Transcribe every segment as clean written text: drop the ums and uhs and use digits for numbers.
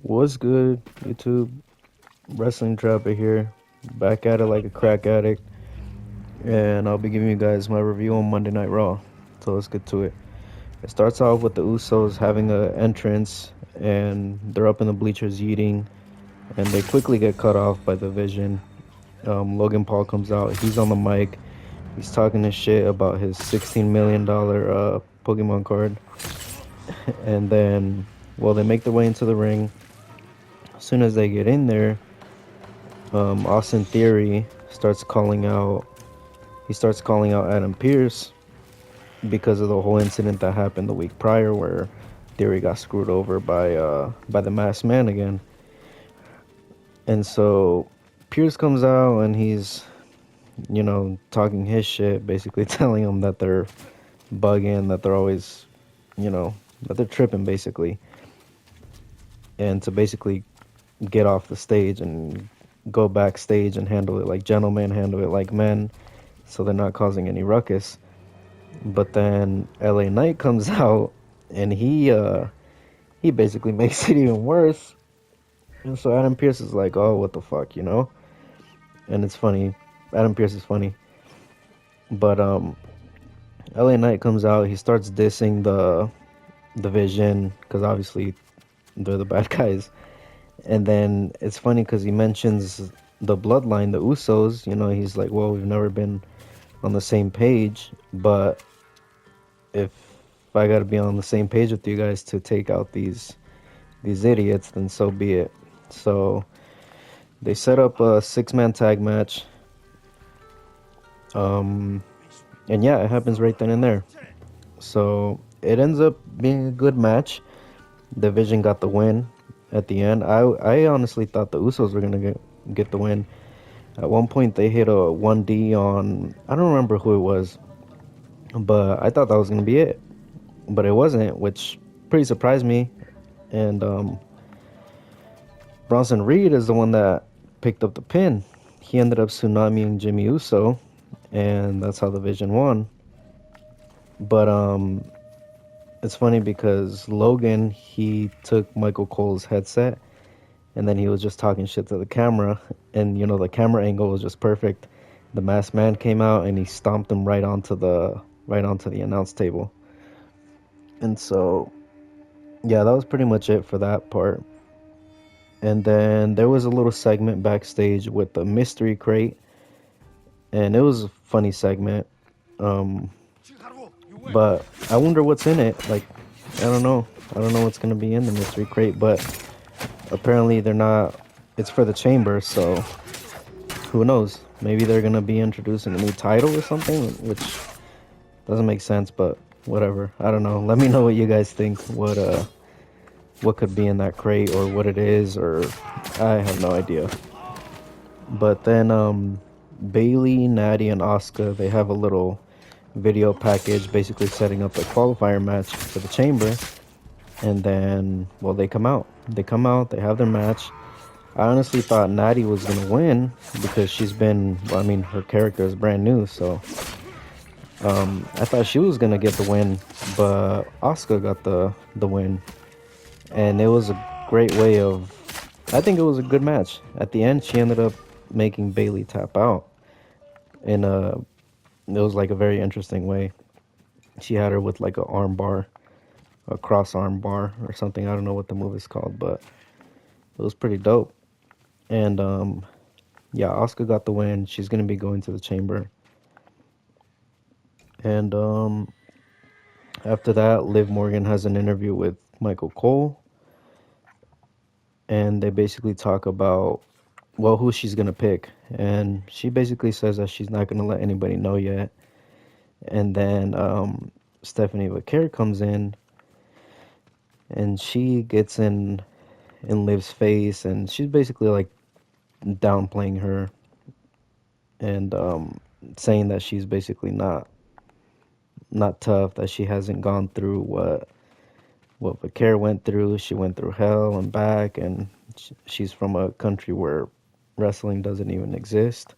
What's good, YouTube? Wrestling Trapper here, back at it like a crack addict, and I'll be giving you guys my review on Monday Night Raw. So let's get to it. It starts off with the Usos having an entrance, and they're up in the bleachers eating, and they quickly get cut off by the Vision. Logan Paul comes out. He's on the mic. He's talking his shit about his $16 million Pokemon card, and then, well, they make their way into the ring. As soon as they get in there, Austin Theory starts calling out. He starts calling out Adam Pearce because of the whole incident that happened the week prior, where Theory got screwed over by the Masked Man again. And so Pierce comes out and he's, talking his shit, basically telling them that they're bugging, that they're always, that they're tripping, basically, and to basically get off the stage and go backstage and handle it like gentlemen, handle it like men, so they're not causing any ruckus. But then LA Knight comes out and he basically makes it even worse. And so Adam Pearce is like, "Oh, what the fuck," you know? And it's funny. Adam Pearce is funny. But LA Knight comes out, he starts dissing the Vision cuz obviously they're the bad guys. And then it's funny cuz he mentions the bloodline, the Usos, he's like, "Well, we've never been on the same page, but if I got to be on the same page with you guys to take out these idiots, then so be it." So they set up a 6-man tag match. Um, and yeah, it happens right then and there. So it ends up being a good match. The Vision got the win at the end. I honestly thought the Usos were gonna get the win. At one point they hit a 1D on, I don't remember who it was, but I thought that was gonna be it. But it wasn't, which pretty surprised me. And Bronson Reed is the one that picked up the pin. He ended up tsunamiing Jimmy Uso, and that's how the Vision won. But it's funny because Logan, he took Michael Cole's headset, and then he was just talking shit to the camera, and the camera angle was just perfect. The Masked Man came out and he stomped him right onto the announce table. And so yeah, that was pretty much it for that part. And then there was a little segment backstage with the mystery crate, and it was a funny segment. Um, but I wonder what's in it. Like, I don't know. I don't know what's gonna be in the mystery crate, but apparently they're not. It's for the chamber, so who knows? Maybe they're gonna be introducing a new title or something, which doesn't make sense. But whatever. I don't know. Let me know what you guys think. What could be in that crate, or what it is, or I have no idea. But then Bailey, Natty, and Asuka, they have a little video package basically setting up a qualifier match for the chamber. And then, well, they have their match. I honestly thought Natty was gonna win because her character is brand new, so I thought she was gonna get the win, but Asuka got the win. And it was a great way of, I think it was a good match. At the end, she ended up making Bailey tap out in it was like a very interesting way. She had her with like a arm bar, a cross arm bar or something. I don't know what the move is called, but it was pretty dope. And yeah, Asuka got the win. She's gonna be going to the chamber. And after that, Liv Morgan has an interview with Michael Cole, and they basically talk about, well, who she's gonna pick. And she basically says that she's not gonna let anybody know yet. And then Stephanie Vaquer comes in, and she gets in Liv's face, and she's basically like downplaying her, and saying that she's basically not tough, that she hasn't gone through what Vaquer went through. She went through hell and back, and she's from a country where wrestling doesn't even exist,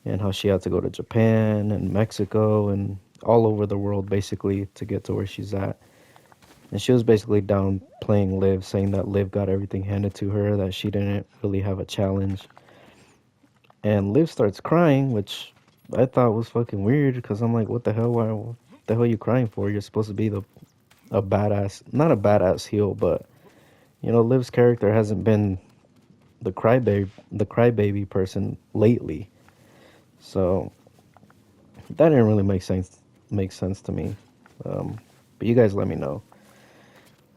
and how she had to go to Japan and Mexico and all over the world basically to get to where she's at. And she was basically downplaying Liv, saying that Liv got everything handed to her, that she didn't really have a challenge. And Liv starts crying, which I thought was fucking weird because I'm like, what the hell? What the hell are you crying for? You're supposed to be a badass, not a badass heel, but Liv's character hasn't been the crybaby person lately. So that didn't really make sense to me. But you guys let me know.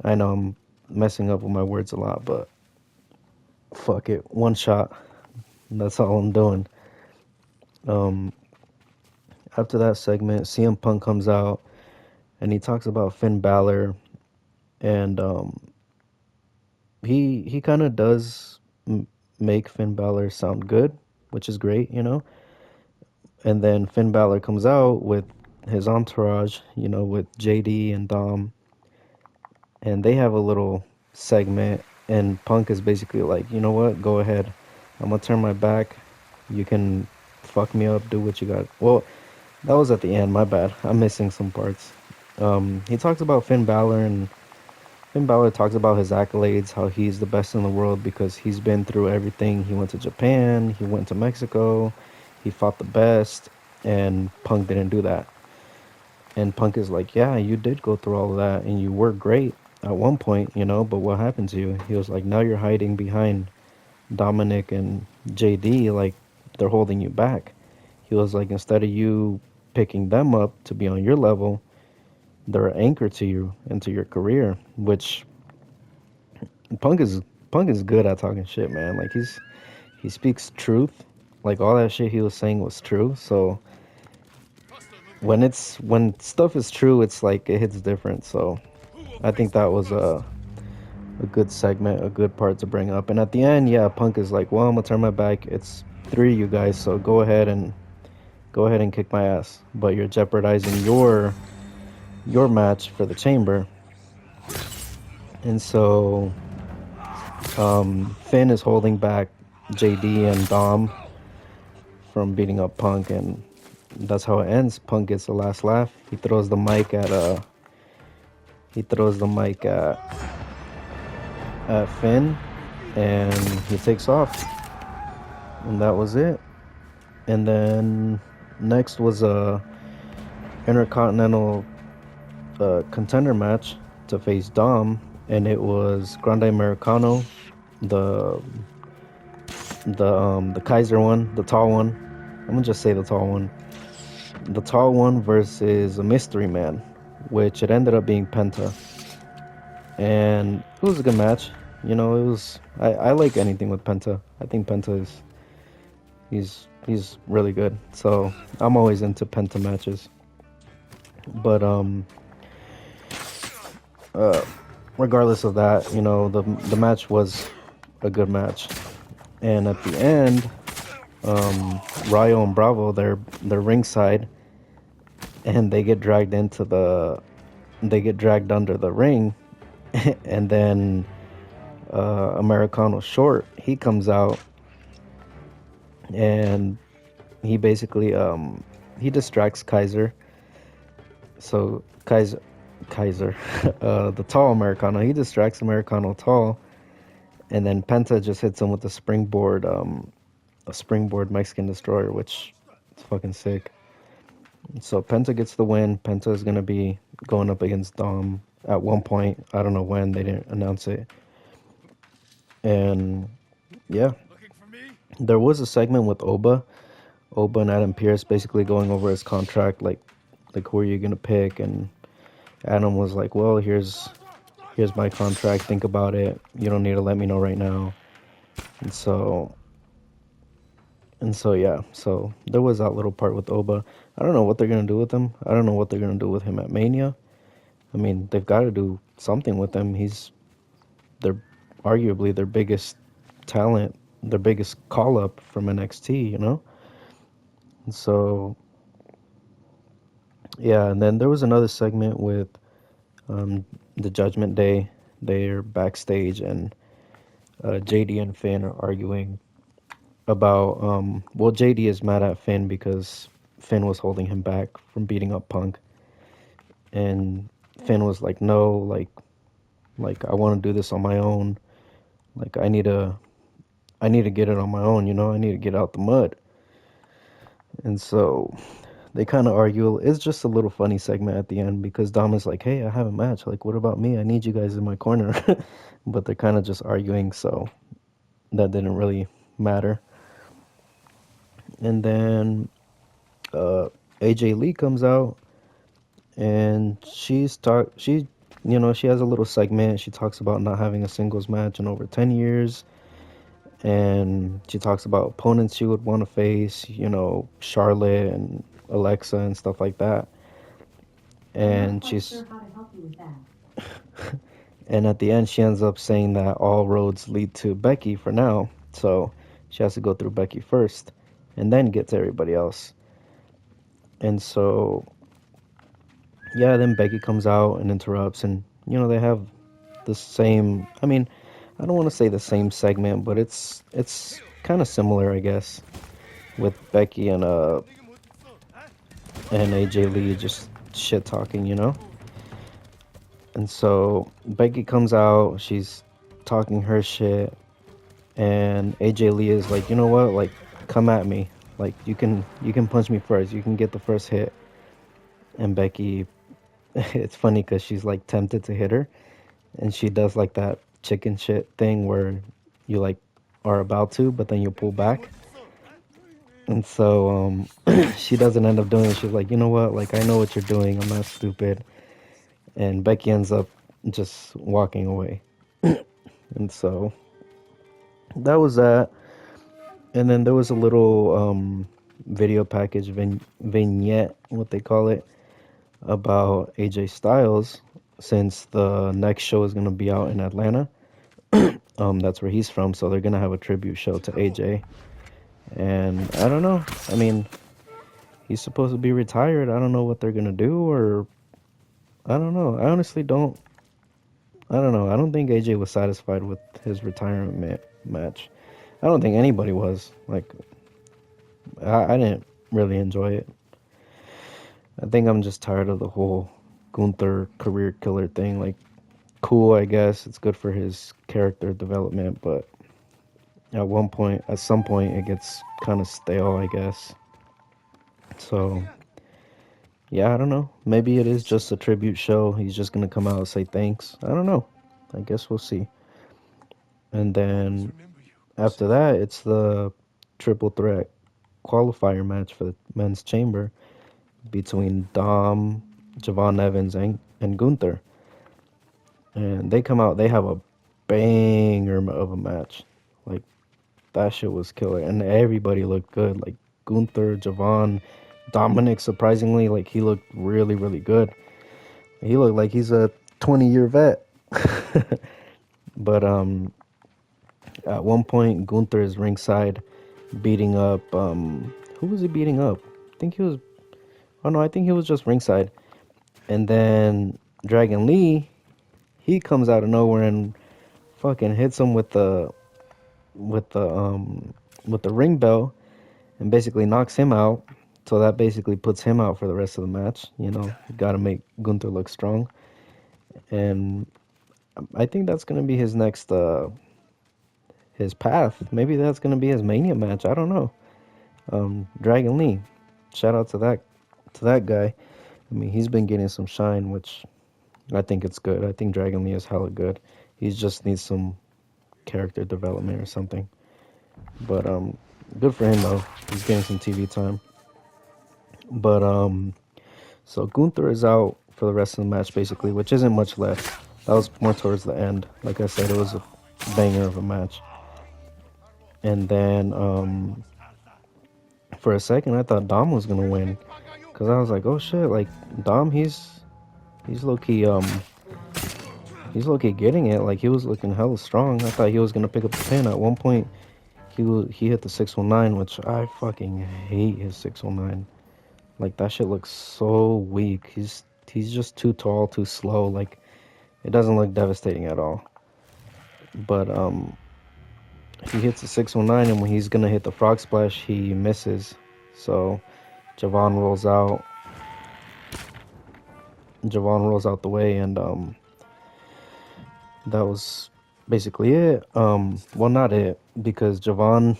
I know I'm messing up with my words a lot, but fuck it, one shot. That's all I'm doing. Um, After that segment, CM Punk comes out and he talks about Finn Balor, and he kind of does make Finn Balor sound good, which is great. And then Finn Balor comes out with his entourage, with JD and Dom, and they have a little segment, and Punk is basically like, you know what, go ahead, I'm gonna turn my back, you can fuck me up, do what you got. Well, that was at the end, my bad, I'm missing some parts. He talks about Finn Balor, and Finn Balor talks about his accolades, how he's the best in the world because he's been through everything. He went to Japan, he went to Mexico, he fought the best, and Punk didn't do that. And Punk is like, yeah, you did go through all of that, and you were great at one point, but what happened to you? He was like, now you're hiding behind Dominic and JD, like, they're holding you back. He was like, instead of you picking them up to be on your level, they're an anchor to you into your career, which Punk is Punk is good at talking shit, man. Like he speaks truth. Like all that shit he was saying was true. So when stuff is true, it's like it hits different. So I think that was a good segment, a good part to bring up. And at the end, yeah, Punk is like, well, I'm gonna turn my back. It's three of you guys, so go ahead and kick my ass. But you're jeopardizing your match for the chamber. And so Finn is holding back JD and Dom from beating up Punk, and that's how it ends. Punk gets the last laugh. He throws the mic at Finn, and he takes off, and that was it. And then next was a Intercontinental contender match to face Dom, and it was Grande Americano, the the Kaiser one, the tall one. I'm gonna just say the tall one. The tall one versus a mystery man, which it ended up being Penta. And it was a good match. It was I like anything with Penta. I think Penta is he's really good. So I'm always into Penta matches. But uh regardless of that, the match was a good match. And at the end, Rayo and Bravo, they're ringside, and they get dragged under the ring, and then Americano Short, he comes out, and he basically he distracts Kaiser. So Kaiser, the tall Americano, he distracts Americano tall, and then Penta just hits him with a springboard Mexican Destroyer, which is fucking sick. So Penta gets the win. Penta is gonna be going up against Dom at one point. I don't know when, they didn't announce it. And yeah, there was a segment with Oba and Adam Pearce basically going over his contract, like who are you gonna pick? And Adam was like, well, here's my contract. Think about it. You don't need to let me know right now. And so yeah, so there was that little part with Oba. I don't know what they're gonna do with him. I don't know what they're gonna do with him at Mania. I mean, they've got to do something with him. They're arguably their biggest talent, their biggest call up from NXT. And so yeah, and then there was another segment with the Judgment Day. They're backstage, and JD and Finn are arguing about well, JD is mad at Finn because Finn was holding him back from beating up Punk, and Finn was like, no, like, Like, I want to do this on my own. Like, I need to get it on my own, you know? I need to get out the mud. And so they kind of argue. It's just a little funny segment at the end because Dom is like, "Hey, I have a match. Like, what about me? I need you guys in my corner." But they're kind of just arguing, so that didn't really matter. And then AJ Lee comes out and she has a little segment. She talks about not having a singles match in over 10 years, and she talks about opponents she would want to face, Charlotte and Alexa and stuff like that. And she's and at the end she ends up saying that all roads lead to Becky for now. So she has to go through Becky first and then get to everybody else. And so yeah, then Becky comes out and interrupts, and they have the same. I mean, I don't want to say the same segment, but it's kind of similar, I guess, with Becky and AJ Lee just shit talking. And so Becky comes out, she's talking her shit, and AJ Lee is like, you know what, like, come at me, like you can punch me first, you can get the first hit. And Becky, it's funny because she's like tempted to hit her, and she does like that chicken shit thing where you like are about to, but then you pull back. And so she doesn't end up doing it. She's like, you know what? Like, I know what you're doing. I'm not stupid. And Becky ends up just walking away. And so that was that. And then there was a little video package, vignette, what they call it, about AJ Styles, since the next show is going to be out in Atlanta. That's where he's from, so they're gonna have a tribute show to AJ. And I don't know. I mean, he's supposed to be retired. I don't know what they're gonna do, or I don't know. I honestly don't. I don't know. I don't think AJ was satisfied with his retirement match. I don't think anybody was. Like, I didn't really enjoy it. I think I'm just tired of the whole Gunther career killer thing. Like, cool, I guess it's good for his character development, but at some point, it gets kind of stale, I guess. So, yeah, I don't know. Maybe it is just a tribute show. He's just gonna come out and say thanks. I don't know. I guess we'll see. And then after that, it's the triple threat qualifier match for the men's chamber between Dom, Javon Evans, and Gunther. And they come out, they have a banger of a match. Like, that shit was killer. And everybody looked good. Like, Gunther, Javon, Dominic, surprisingly, like, he looked really, really good. He looked like he's a 20-year vet. But at one point, Gunther is ringside beating up, who was he beating up? I think he was just ringside. And then Dragon Lee, he comes out of nowhere and fucking hits him with the with the ring bell and basically knocks him out. So that basically puts him out for the rest of the match. You got to make Gunther look strong. And I think that's gonna be his next his path. Maybe that's gonna be his Mania match. I don't know. Dragon Lee, shout out to that guy. I mean, he's been getting some shine, which I think it's good. I think Dragon Lee is hella good. He just needs some character development or something. But good for him though. He's getting some TV time. But so Gunther is out for the rest of the match basically, which isn't much left. That was more towards the end. Like I said, it was a banger of a match. And then for a second I thought Dom was gonna win, cause I was like, oh shit, like Dom, he's low key he's low key getting it. Like, he was looking hella strong. I thought he was gonna pick up the pin at one point. He hit the 619, which I fucking hate his 619. Like, that shit looks so weak. He's just too tall, too slow. Like, it doesn't look devastating at all. But he hits the 619, and when he's gonna hit the frog splash, he misses. So Javon rolls out. Javon rolls out the way, and that was basically it. Well, not it, because Javon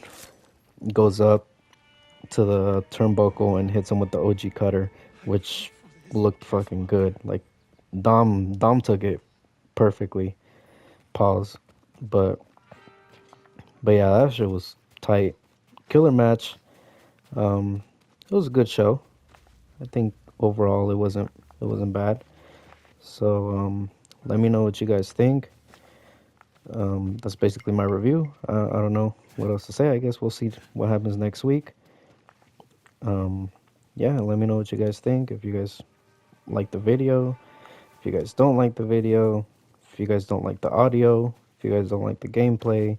goes up to the turnbuckle and hits him with the OG cutter, which looked fucking good. Like Dom took it perfectly. Pause. But yeah, that shit was tight. Killer match. It was a good show. I think overall it wasn't bad. So let me know what you guys think. That's basically my review. I don't know what else to say. I guess we'll see what happens next week. Yeah, let me know what you guys think. If you guys like the video, if you guys don't like the video, if you guys don't like the audio, if you guys don't like the gameplay,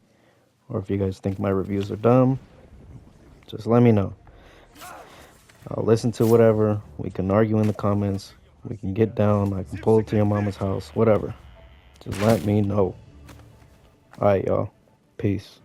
or if you guys think my reviews are dumb, just let me know. I'll listen to whatever. We can argue in the comments. We can get down. I can pull it to your mama's house. Whatever. Just let me know. Alright, y'all. Peace.